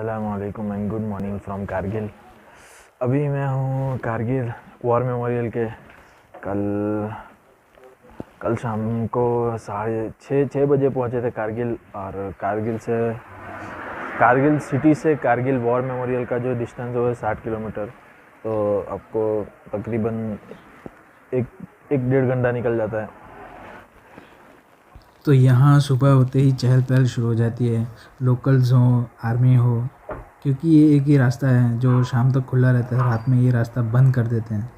अस्सलामुअलैकुम and good morning from Kargil. अभी मैं हूँ कारगिल वॉर मेमोरियल के। कल शाम को 6:30 बजे पहुँचे थे कारगिल। और कारगिल सिटी से कारगिल वॉर मेमोरियल का जो डिस्टेंस है 60 किलोमीटर। तो आपको तकरीबन एक डेढ़ घंटा निकल जाता है। तो यहाँ सुबह होते ही चहल पहल शुरू हो जाती है, लोकल्स हो, आर्मी हो, क्योंकि ये एक ही रास्ता है जो शाम तक खुला रहता है। रात में ये रास्ता बंद कर देते हैं।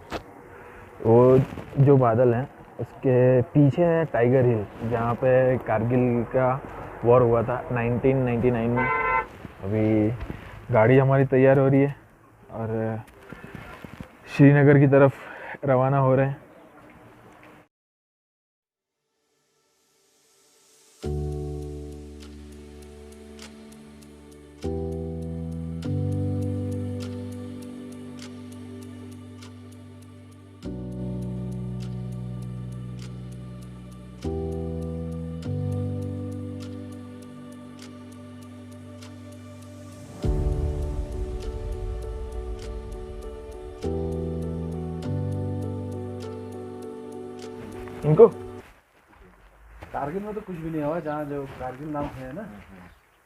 वो जो बादल हैं उसके पीछे है टाइगर हिल, जहाँ पे कारगिल का वॉर हुआ था 1999 में। अभी गाड़ी हमारी तैयार हो रही है और श्रीनगर की तरफ रवाना हो रहे हैं। इनको कारगिल में तो कुछ भी नहीं हुआ, जहाँ जो कारगिल नाम है ना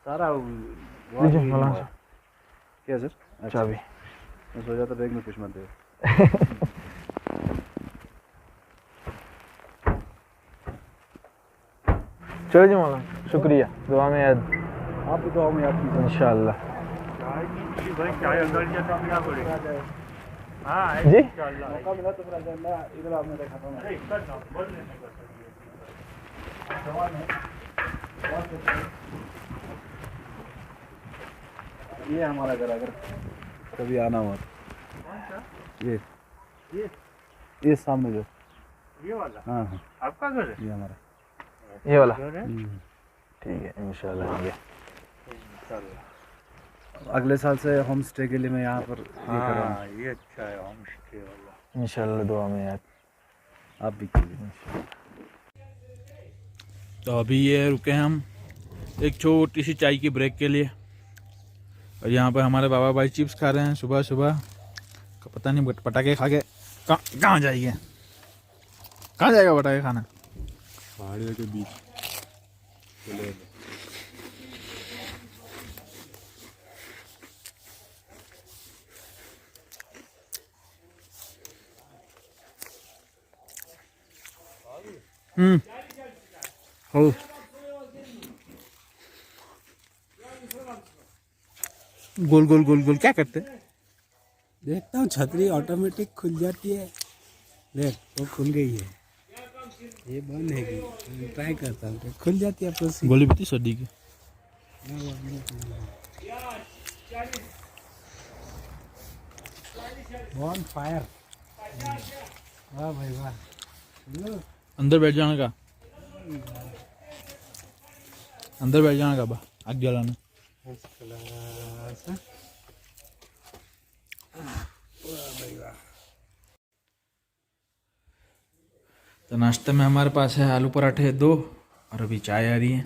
सारा क्या सर? अच्छा चाबी मैं सोचा था बैग में कुछ मत दे। चलो जी मौलाना, शुक्रिया, दुआ में याद। आप भी दुआ में याद कीजिए इंशाअल्लाह। जी मौका मिला तो फिर इधर आपने देखा था ये हमारा घर, अगर कभी आना हुआ तो ये सामने जो ये वाला। हाँ हाँ आपका घर है? ये हमारा ये वाला घर है? ठीक है, इंशाअल्लाह आएंगे। अगले साल से होम स्टे के लिए मैं यहाँ पर ये कर रहा हूँ। हाँ, ये अच्छा है होम स्टे वाला। इंशाअल्लाह दुआ में याद। आप भी कीजिए। तो अभी ये रुके हैं हम एक छोटी सी चाय की ब्रेक के लिए। और यहाँ पर हमारे बाबा भाई चिप्स खा रहे हैं सुबह सुबह। पता नहीं पटाखे खा के कहाँ जाएंगे, कहाँ जाएगा पटाखे खाना? पहाड़ियों के बीच हो गोल गोल गोल गोल क्या करते? देखता हूँ छतरी ऑटोमेटिक खुल जाती है। देख वो खुल गई है, ये बंद है कि ट्राई करता हूँ, खुल जाती है अपनी। गोली बीती सर्दी की। बॉन फायर, वाह भाई वाह। अंदर बैठ जाने का, अंदर बैठ जाने का बा आग जलाने। तो नाश्ते में हमारे पास है आलू पराठे 2 और अभी चाय आ रही है।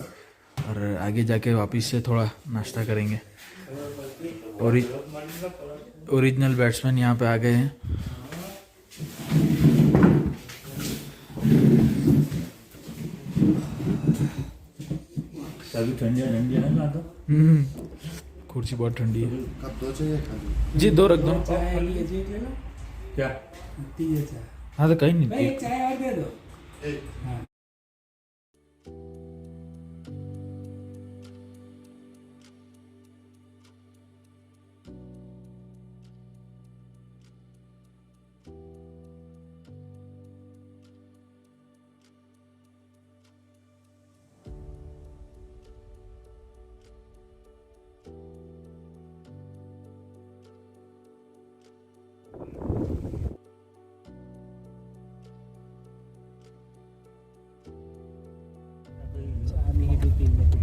और आगे जाके वापस से थोड़ा नाश्ता करेंगे। ओरिजिनल बैट्समैन यहाँ पे आ गए हैं। ठंडी है ना तो कुर्सी बहुत ठंडी है। कब दो चाहिए? जी 2 रख दो। क्या? हाँ तो कहीं नहीं थी। एक चाय और दे दो।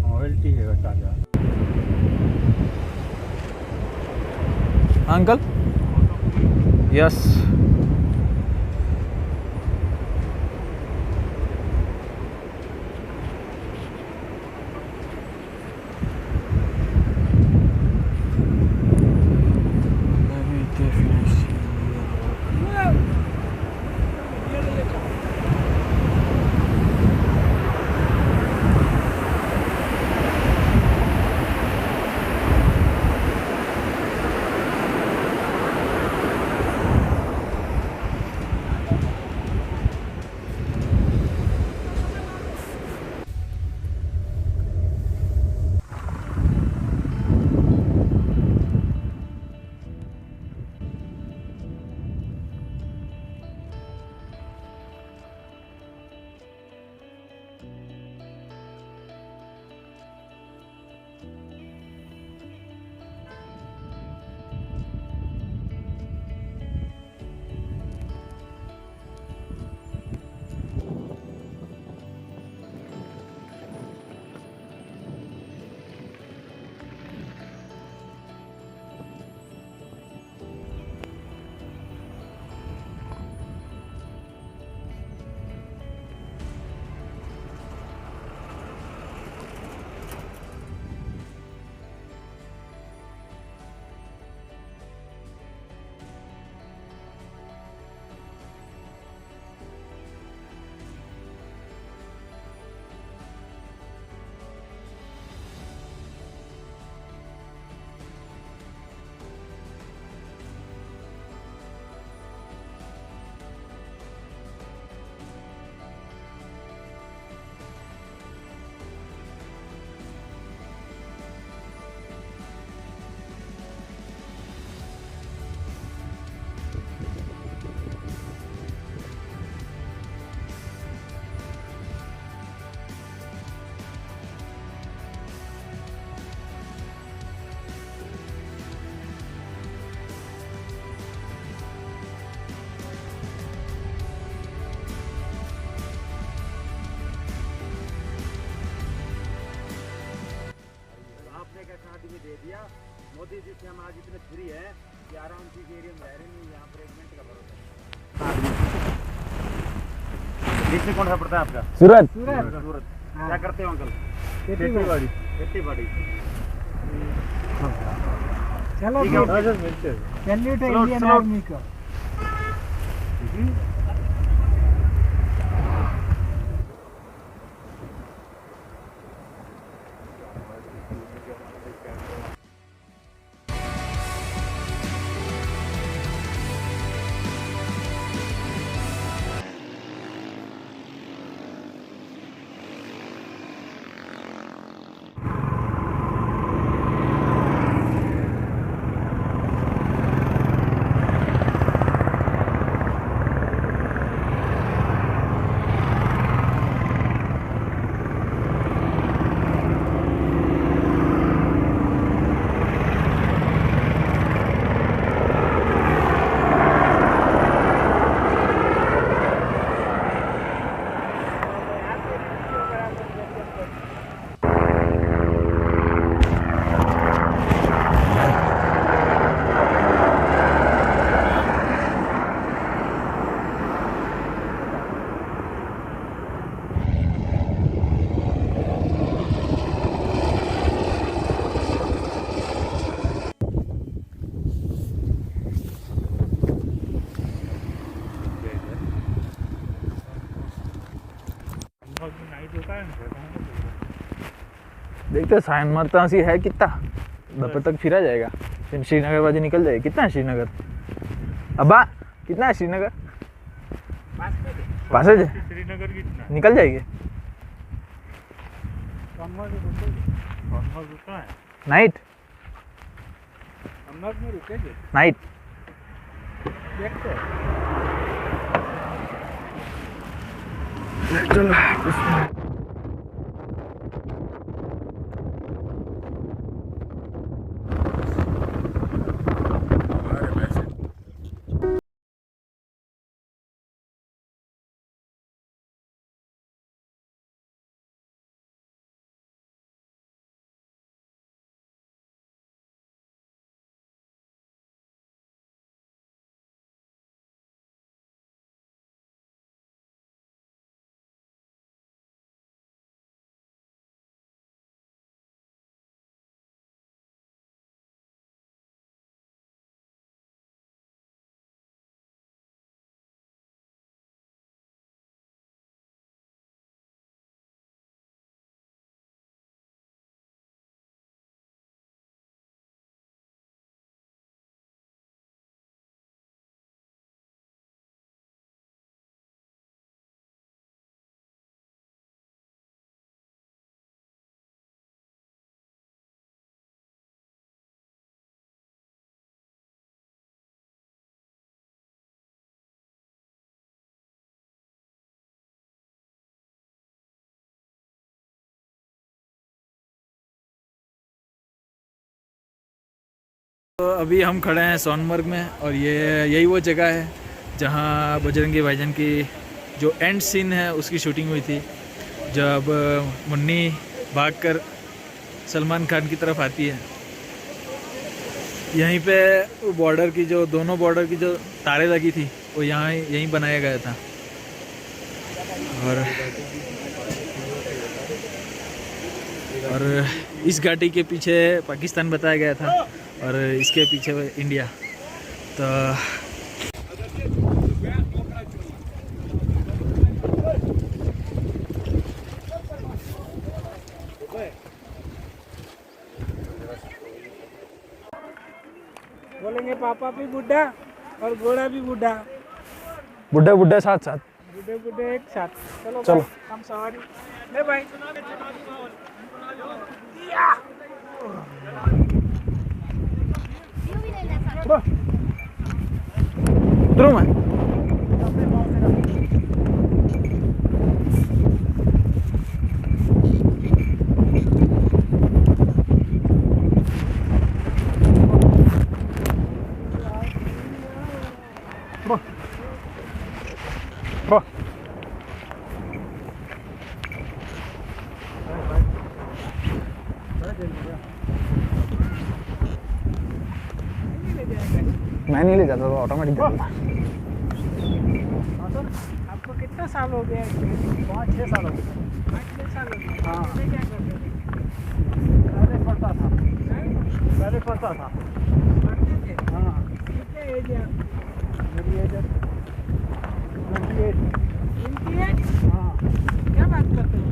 रॉयल्टी है ताजा। Uncle yes. दे दिया मोदी जी से। हम आज इतने फ्री है कि आराम से एरिया में रह रहे नहीं, यहाँ पर एक मिनट का भरोसा। डिस्ट्रिक्ट कौन सा पड़ता है आपका? सूरत। सूरत। क्या करते हो अंकल? खेती बाड़ी। खेती बाड़ी। चलो सैल्यूट इंडियन आर्मी का। नाइट होता है ना, देखते साइन मरता सी है कितना दफे तक फिरा जाएगा, फिर श्रीनगर बाजू निकल जाएगा। कितना है श्रीनगर? अब्बा कितना है श्रीनगर? पास है श्रीनगर कितना निकल जाएगी रुका है? नाइट अहमद में रुकेंगे नाइट। देखते हैं। चलो तो अभी हम खड़े हैं सोनमर्ग में, और ये यही वो जगह है जहाँ बजरंगी भाईजान की जो एंड सीन है उसकी शूटिंग हुई थी, जब मुन्नी भागकर सलमान खान की तरफ आती है। यहीं पे बॉर्डर की जो दोनों बॉर्डर की जो तारें लगी थी वो यहाँ यहीं बनाया गया था। और इस घाटी के पीछे पाकिस्तान बताया गया था और इसके पीछे इंडिया। तो बोलेंगे पापा भी बुढ़ा और घोड़ा भी बुढ़ा, बुढ़े बुढ़े साथ साथ बुढ़े बुढ़े एक साथ। चलो चलो। हम सवारी ले भाई। उतरूँ मैं? मैं नहीं ले जाता तो ऑटोमेटिक जाता था। आपको कितना साल हो गया? 5-6 साल हो गए। 5-6 साल हो गए। हाँ। क्या करते थे? पहले पढ़ता था। पढ़ते थे? हाँ। कितने एज है? मेरी एज 28। हाँ। क्या बात करते हो?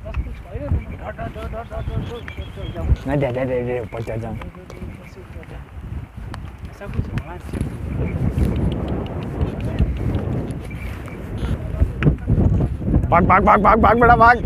बस कुछ कहे मैं दे ऊपर चढ़ जाऊँ। ऐसा कुछ होना चाहिए। भाग बेटा भाग।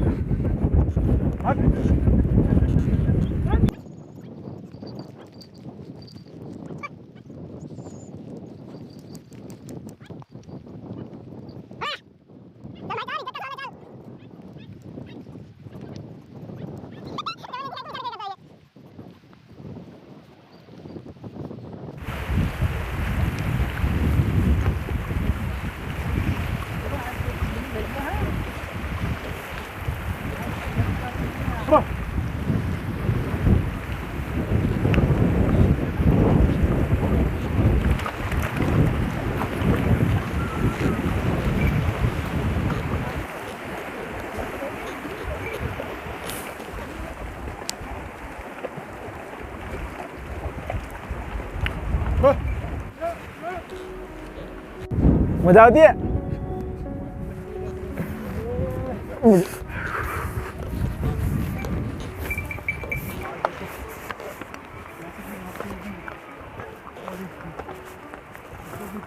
मजा आती है।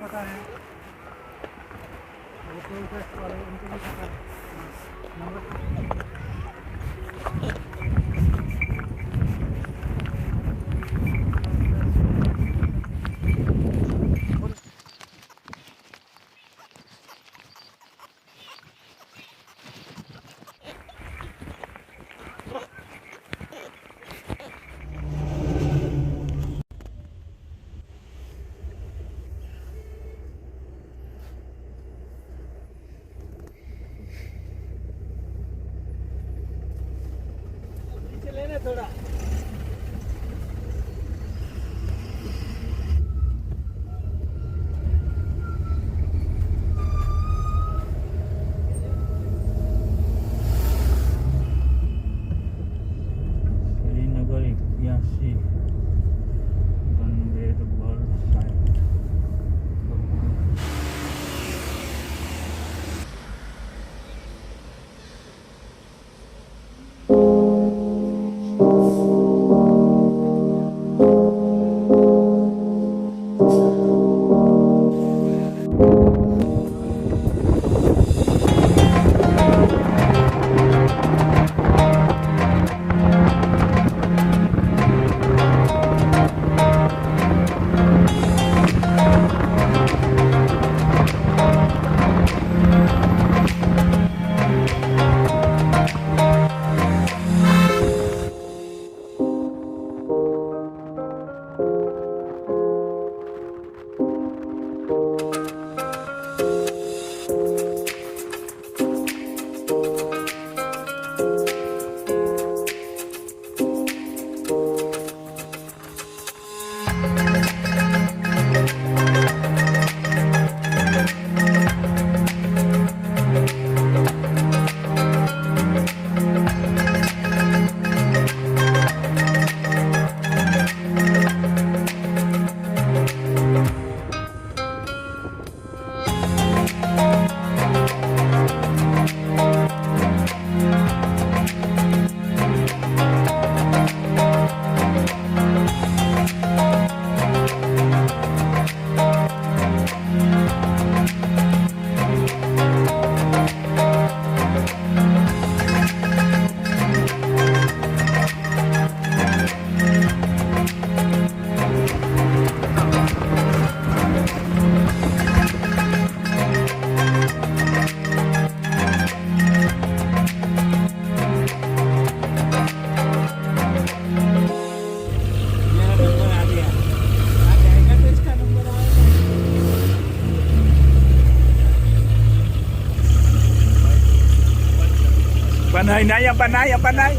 पता है वो प्रोटेस्ट वाले उनको भी पता है। लेना थोड़ा श्रीनगर 81 गंभीरबल साइट। Panay, panay.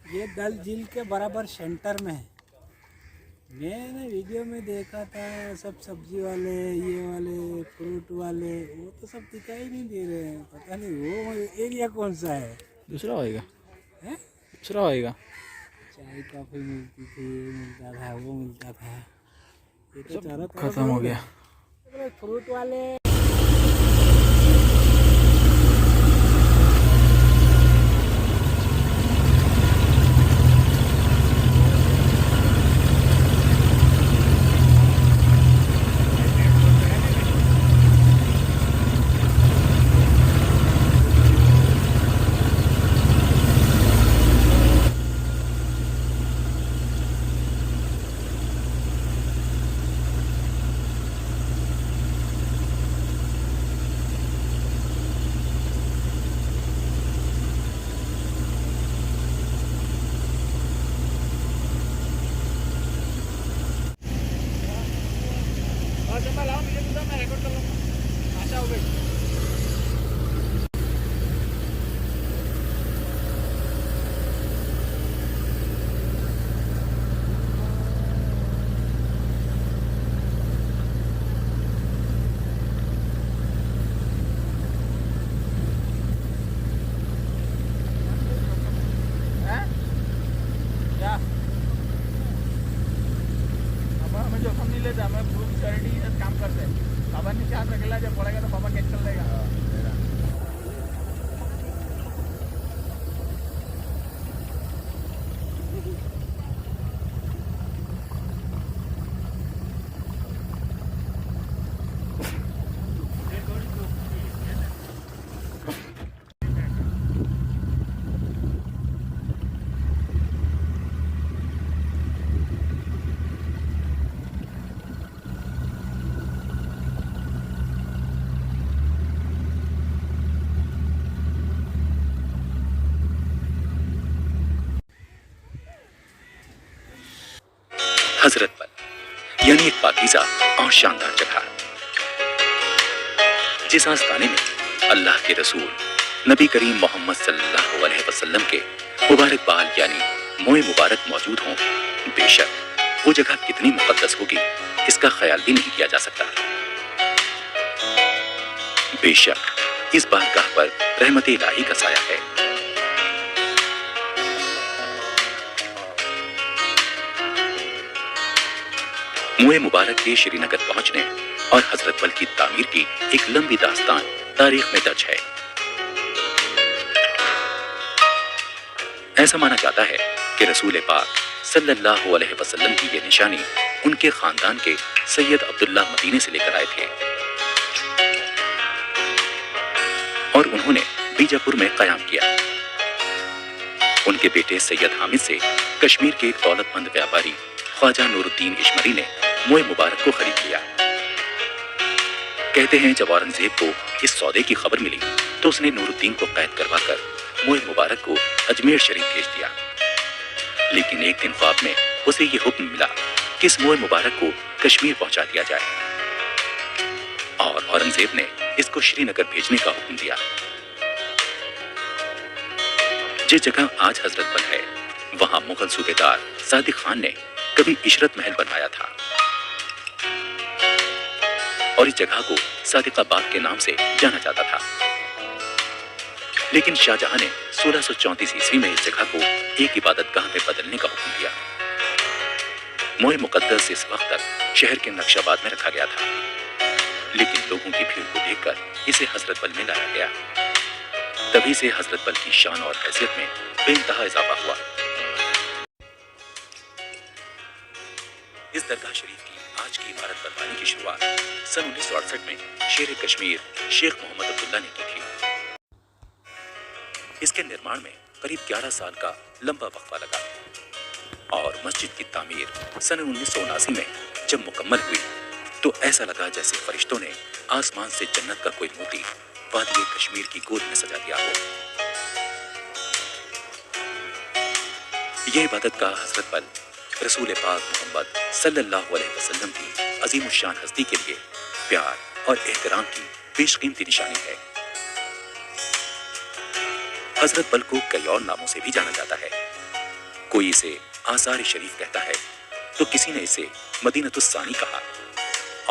ये दल झील के बराबर सेंटर में है। मैंने वीडियो में देखा था सब सब्जी वाले, ये वाले, फ्रूट वाले, वो तो सब दिखाई नहीं दे रहे हैं। पता नहीं वो एरिया कौन सा है। दूसरा होएगा, हैं? दूसरा होएगा। चाय कॉफ़ी मिलती थी, मिलता था, वो मिलता था। ये तो चारों तरफ खत्म हो गया। फ्रूट वाले। काम करते बाबा ने चार रखेला जब पड़ेगा तो बाबा कैंसिल देगा। हजरत बल यानी एक पाकीज़ा और शानदार जगह, जिस आस्ताने में अल्लाह के रसूल नबी करीम मोहम्मद सल्लल्लाहु अलैहि वसल्लम के मुबारक बाल यानी मोए मुबारक मौजूद हों, बेशक वो जगह कितनी मुकद्दस होगी इसका ख्याल भी नहीं किया जा सकता। बेशक इस बारगाह पर रहमत इलाही का साया है। मोए मुबारक के श्रीनगर पहुंचने और हजरत बल की तामीर की एक लंबी दास्तान तारीख में दर्ज है। ऐसा माना जाता है कि रसूल पाक सल्लल्लाहु अलैहि वसल्लम की ये निशानी उनके खानदान के सैयद अब्दुल्ला मदीने से लेकर आए थे और उन्होंने बीजापुर में कयाम किया। उनके बेटे सैयद हामिद से कश्मीर के एक दौलतमंद व्यापारी ख्वाजा नूरुद्दीन इश्मरी ने मोए मुबारक को खरीद लिया। कहते हैं जब औरंगजेब को इस सौदे की खबर मिली तो उसने नूरुद्दीन को कैद करवाकर मोए मुबारक को अजमेर शरीफ भेज दिया। लेकिन एक दिन ख्वाब में उसे ये हुक्म मिला कि इस मोए मुबारक को कश्मीर पहुंचा दिया जाए और औरंगजेब ने इसको श्रीनगर भेजने का हुक्म दिया। जिस जगह आज हजरत बल है वहां मुगल सूबेदार सादिक खान ने कभी इशरत महल बनवाया था और इस जगह को सादिकाबाद के नाम से जाना जाता था। लेकिन शाहजहां ने 1634 ईस्वी में इस जगह को एक इबादतगाह में बदलने का हुक्म दिया। मोए मुकद्दस इस वक्त तक शहर के नक्शाबाद में रखा गया था, लेकिन लोगों की भीड़ को देखकर इसे हजरत बल में लाया गया। तभी से हजरत बल की शान और हैसियत में बेइंतहा इजाफा हुआ। इस दरगाह शरीफ की आज की इमारत बनवाने की शुरुआत सन 1968 में शेर कश्मीर शेख मोहम्मद अब्दुल्ला ने की थी। इसके निर्माण में करीब 11 साल का लंबा वक्फा लगा और मस्जिद की तामीर सन 1979 में जब मुकम्मल हुई तो ऐसा लगा जैसे फरिश्तों ने आसमान से जन्नत का कोई मोती वादी कश्मीर की गोद में सजा दिया हो। यह इबादतगाह हजरत बल रसूल पाक मोहम्मद सल्लल्लाहु अलैहि वसल्लम की अजीमुशान हस्ती के लिए प्यार और एहतराम की बेशकीमती निशानी है। हजरत बल को कई और नामों से भी जाना जाता है। कोई इसे आसार शरीफ कहता है तो किसी ने इसे मदीनतुस्सानी कहा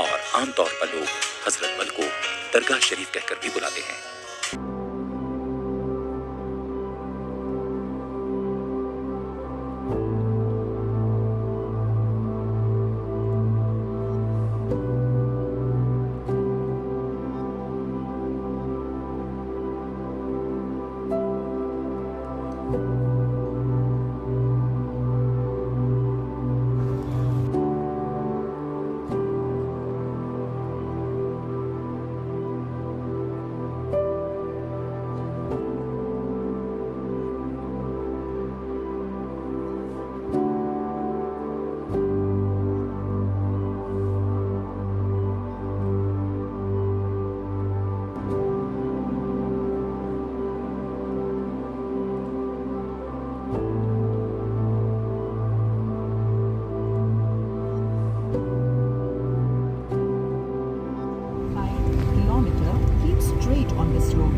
और आमतौर पर लोग हजरत बल को दरगाह शरीफ कहकर भी बुलाते हैं। on this road.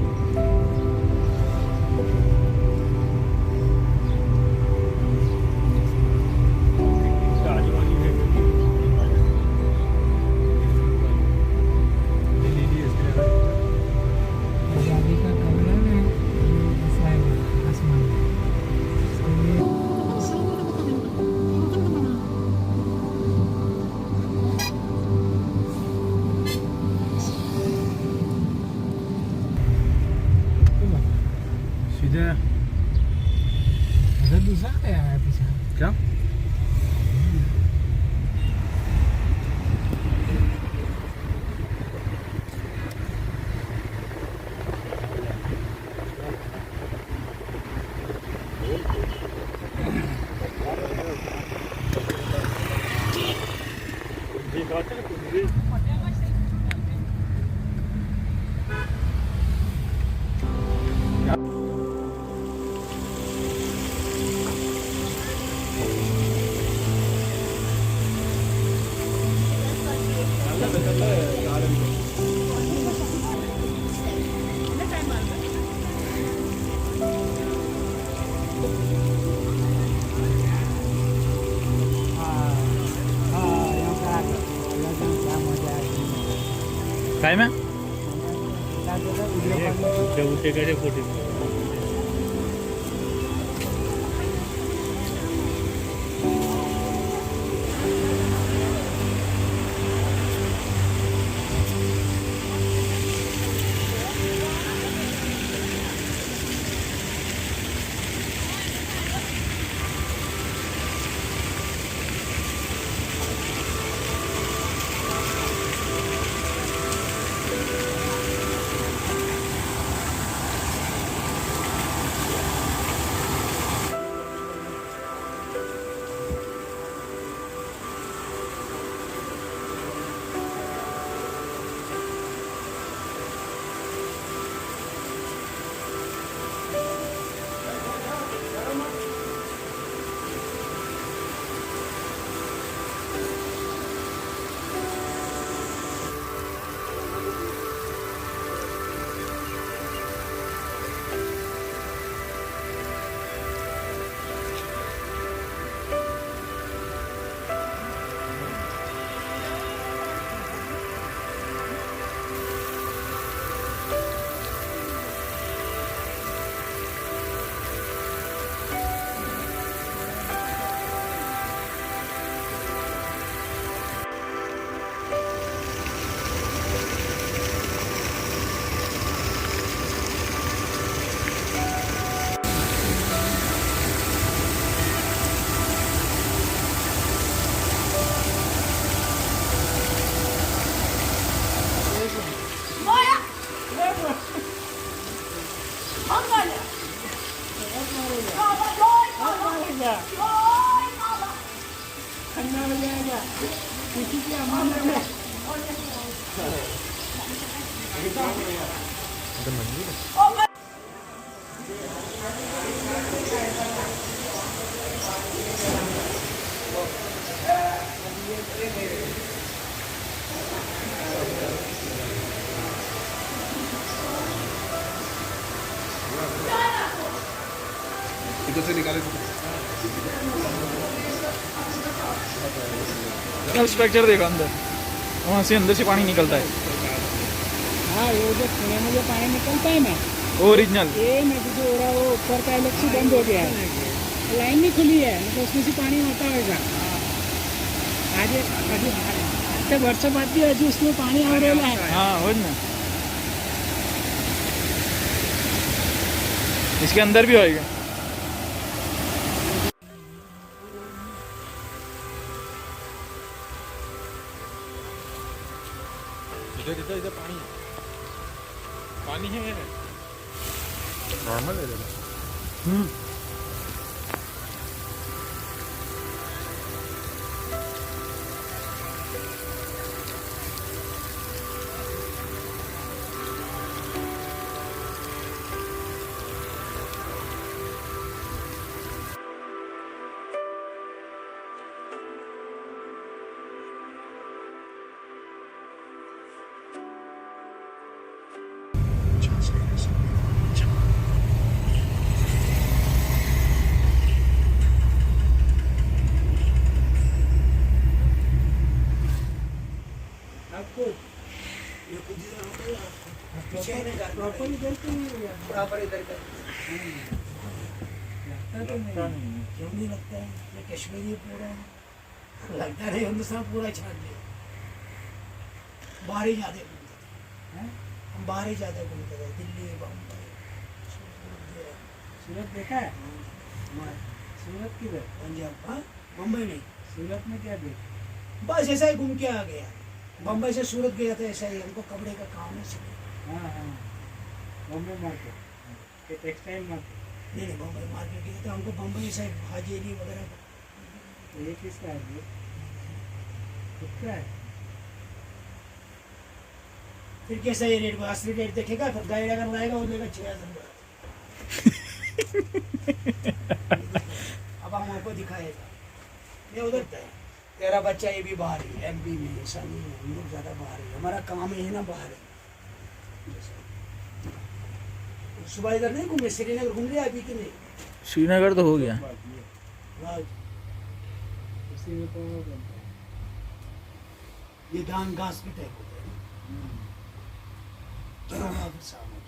उधर दूसरा क्या है पीछे? क्या? काय में उठे करे फोटो ठंडा हो जाएगा किसी की अमानत है। इधर से निकाले स्ट्रक्चर देखो अंदर, वहाँ से अंदर से पानी निकलता है हाँ वो जो कुएं में जो पानी निकलता है ना, ओरिजिनल। ये नदी जो हो रहा है वो ऊपर का अलग से बंद हो गया है, लाइन नहीं खुली है, मतलब उसमें से पानी होता होगा। आज हफ्ते वर्षों बाद भी अजी उसमें पानी आ रहा है। हाँ हो ना, इसके अंदर भी होएगा। इधर इधर पानी है, पानी है नॉर्मल है। प्रॉपर इधर पे नहीं हुआ, बराबर इधर का लगता तो नहीं। क्यों नहीं लगता है? ये कश्मीरी पूरा लगता नहीं, हिंदुस्तान पूरा छान लिया। बाहर ही ज्यादा घूमते थे, हम बाहर ही ज्यादा घूमते थे, दिल्ली बम्बई सूरत देखा है? सूरत किधर? पंजाब। हाँ बम्बई नहीं, सूरत में क्या देख? बस ऐसा ही घूम के आ गया। बम्बई से सूरत गया था, ऐसा ही हमको कपड़े का काम है इसलिए। हाँ हाँ बॉम्बे मार्केट, टेक्सटाइल मार्केट। नहीं बम्बई मार्केट गया था, हमको बम्बई से हाजेरी वगैरह। ये किसका है? ये खुद का है? फिर कैसा ये रेट, असली रेट देखेगा, फिर गाइड अगर लाएगा वो लेगा 6000। अब हम आपको दिखाएगा, ये उधर तेरा बच्चा ये भी बाहर ही एमपी में, ऐसा नहीं है हम लोग ज़्यादा बाहर है, हमारा काम है ना बाहर है। सुबह इधर नहीं घूमे, श्रीनगर घूम लिया अभी कि नहीं? श्रीनगर तो हो गया। उसी में तो वो बनता है। ये धान घास की टाइप होता है। चलो आप सामने